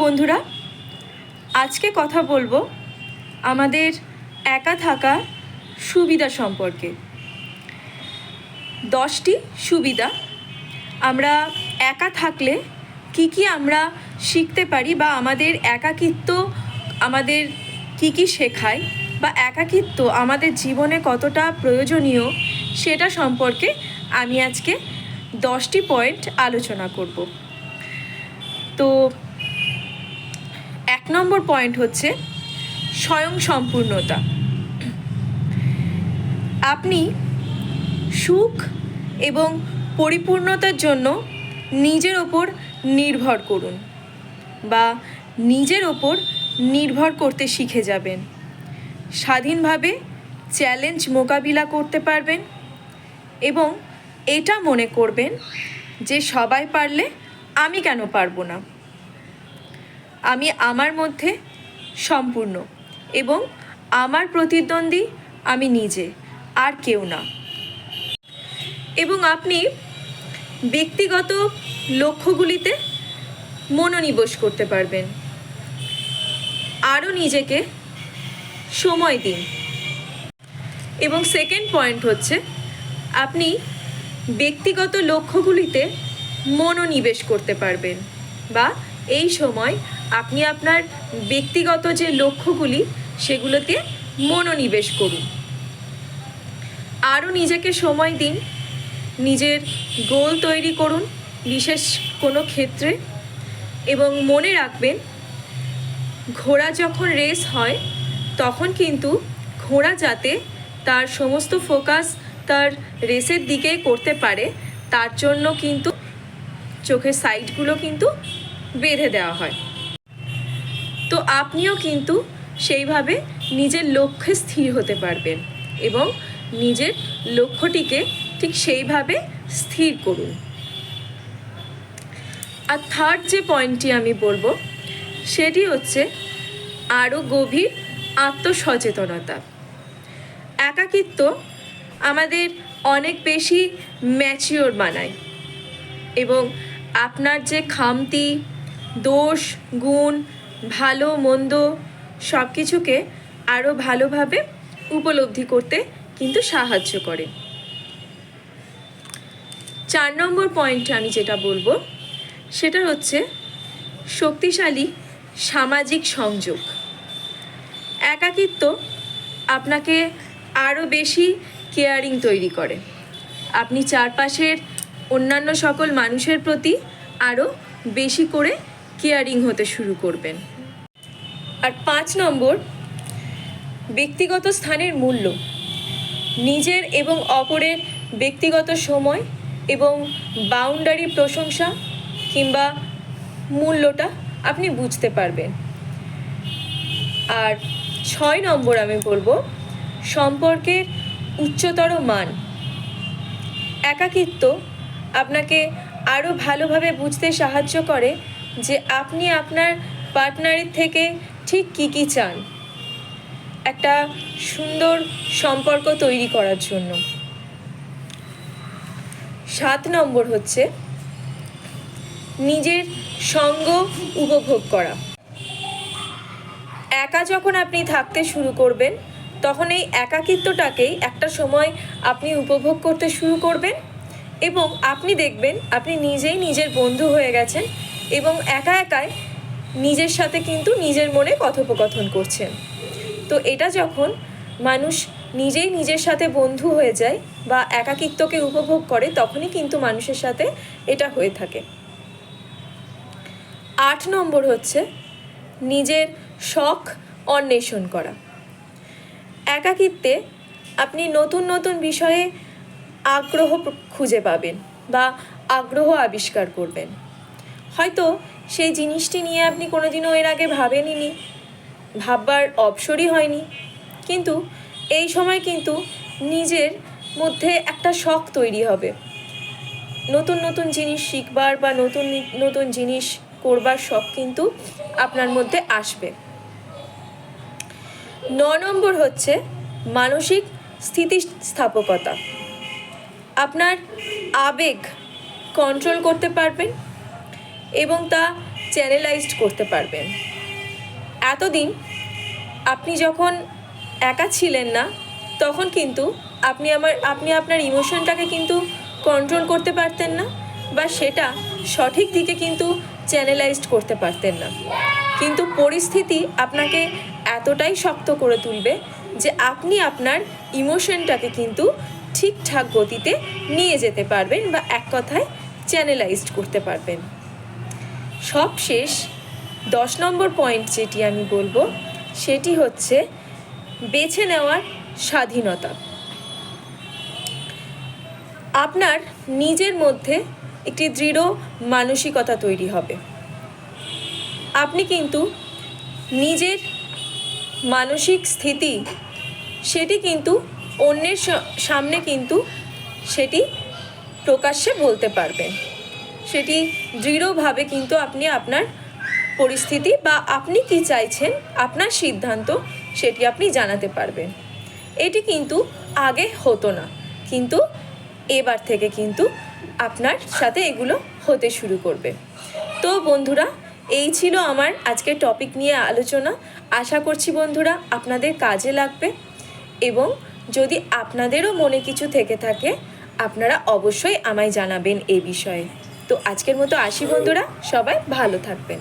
বন্ধুরা, আজকে কথা বলবো আমাদের একা থাকার সুবিধা সম্পর্কে। 10টি সুবিধা আমরা একা থাকলে কি আমরা শিখতে পারি, বা আমাদের একাকিত্ব আমাদের কি শেখায়, বা একাকিত্ব আমাদের জীবনে কতটা প্রয়োজনীয় সেটা সম্পর্কে আমি আজকে 10টি পয়েন্ট আলোচনা করব। তো 1 নম্বর পয়েন্ট হচ্ছে স্বয়ংসম্পূর্ণতা। আপনি সুখ এবং পরিপূর্ণতার জন্য নিজের ওপর নির্ভর করুন, বা নিজের ওপর নির্ভর করতে শিখে যাবেন। স্বাধীনভাবে চ্যালেঞ্জ মোকাবিলা করতে পারবেন এবং এটা মনে করবেন যে সবাই পারলে আমি কেন পারবো না। আমি আমার মধ্যে সম্পূর্ণ এবং আমার প্রতিদ্বন্দ্বী আমি নিজে, আর কেউ না। এবং আপনি ব্যক্তিগত লক্ষ্যগুলিতে মনোনিবেশ করতে পারবেন। আরও নিজেকে সময় দিন। এবং সেকেন্ড পয়েন্ট হচ্ছে আপনি ব্যক্তিগত লক্ষ্যগুলিতে মনোনিবেশ করতে পারবেন, বা এই সময় আপনি আপনার ব্যক্তিগত যে লক্ষ্যগুলি সেগুলোতে মনোনিবেশ করুন। আরও নিজেকে সময় দিন, নিজের গোল তৈরি করুন বিশেষ কোনো ক্ষেত্রে। এবং মনে রাখবেন, ঘোড়া যখন রেস হয় তখন কিন্তু ঘোড়া যাতে তার সমস্ত ফোকাস তার রেসের দিকে করতে পারে, তার জন্য কিন্তু চোখের সাইডগুলো কিন্তু বেঁধে দেওয়া হয়। তো আপনিও কিন্তু সেইভাবে নিজের লক্ষ্যে স্থির হতে পারবেন এবং নিজের লক্ষ্যটিকে ঠিক সেইভাবে স্থির করুন। আর থার্ড যে পয়েন্টটি আমি বলবো সেটি হচ্ছে আরও গভীর আত্মসচেতনতা। একাকিত্ব আমাদের অনেক বেশি ম্যাচিওর বানায় এবং আপনার যে খামতি, দোষ, গুণ, ভালো মন্দ সব কিছুকে আরও ভালোভাবে উপলব্ধি করতে কিন্তু সাহায্য করে। 4 নম্বর পয়েন্ট আমি যেটা বলবো সেটা হচ্ছে শক্তিশালী সামাজিক সংযোগ। একাকিত্ব আপনাকে আরও বেশি কেয়ারিং তৈরি করে। আপনি চারপাশের অন্যান্য সকল মানুষের প্রতি আরও বেশি করে কেয়ারিং হতে শুরু করবেন। আর 5 নম্বর, ব্যক্তিগত স্থানের মূল্য। নিজের এবং অপরের ব্যক্তিগত সময় এবং বাউন্ডারির প্রশংসা কিংবা মূল্যটা আপনি বুঝতে পারবেন। আর 6 নম্বর আমি বলবো সম্পর্কের উচ্চতর মান। একাকিত্ব আপনাকে আরও ভালোভাবে বুঝতে সাহায্য করে যে আপনি আপনার পার্টনারের থেকে ঠিক কী চান একটা সুন্দর সম্পর্ক তৈরি করার জন্য। 7 নম্বর হচ্ছে নিজের সঙ্গ উপভোগ করা। একা যখন আপনি থাকতে শুরু করবেন তখন এই একাকিত্বটাকেই একটা সময় আপনি উপভোগ করতে শুরু করবেন এবং আপনি দেখবেন আপনি নিজেই নিজের বন্ধু হয়ে গেছেন এবং একাই নিজের সাথে কিন্তু নিজের মনে কথোপকথন করছেন। তো এটা যখন মানুষ নিজেই নিজের সাথে বন্ধু হয়ে যায় বা একাকিত্বকে উপভোগ করে, তখনই কিন্তু মানুষের সাথে এটা হয়ে থাকে। 8 নম্বর হচ্ছে নিজের শখ অন্বেষণ করা। একাকিত্বে আপনি নতুন নতুন বিষয়ে আগ্রহ খুঁজে পাবেন বা আগ্রহ আবিষ্কার করবেন। হয়তো সেই জিনিসটি নিয়ে আপনি কোনোদিনও এর আগে ভাবেননি, ভাববার অবসরই হয়নি, কিন্তু এই সময় কিন্তু নিজের মধ্যে একটা শখ তৈরি হবে। নতুন নতুন জিনিস শিখবার বা নতুন নতুন জিনিস করবার শখ কিন্তু আপনার মধ্যে আসবে। 9 নম্বর হচ্ছে মানসিক স্থিতিস্থাপকতা। আপনার আবেগ কন্ট্রোল করতে পারবেন এবং তা চ্যানেলাইজড করতে পারবেন। এতদিন আপনি যখন একা ছিলেন না, তখন কিন্তু আপনি আপনার ইমোশনটাকে কিন্তু কন্ট্রোল করতে পারতেন না, বা সেটা সঠিক দিকে কিন্তু চ্যানেলাইজড করতে পারতেন না। কিন্তু পরিস্থিতি আপনাকে এতটাই শক্ত করে তুলবে যে আপনি আপনার ইমোশনটাকে কিন্তু ঠিকঠাক গতিতে নিয়ে যেতে পারবেন, বা এক কথায় চ্যানেলাইজড করতে পারবেন। সবশেষ 10 নম্বর পয়েন্ট যেটি আমি বলবো সেটি হচ্ছে বেছে নেওয়ার স্বাধীনতা। আপনার নিজের মধ্যে একটি দৃঢ় মানসিকতা তৈরি হবে। আপনি কিন্তু নিজের মানসিক স্থিতি সেটি কিন্তু অন্যের সামনে কিন্তু সেটি প্রকাশ্যে বলতে পারবেন। সেটি দৃঢ়ভাবে কিন্তু আপনি আপনার পরিস্থিতি বা আপনি কি চাইছেন, আপনার সিদ্ধান্ত সেটি আপনি জানাতে পারবেন। এটি কিন্তু আগে হতো না, কিন্তু এবার থেকে কিন্তু আপনার সাথে এগুলো হতে শুরু করবে। তো বন্ধুরা, এই ছিল আমার আজকের টপিক নিয়ে আলোচনা। আশা করছি বন্ধুরা আপনাদের কাজে লাগবে, এবং যদি আপনাদেরও মনে কিছু থেকে থাকে আপনারা অবশ্যই আমায় জানাবেন এই বিষয়ে। তো আজকের মতো আসি বন্ধুরা, সবাই ভালো থাকবেন।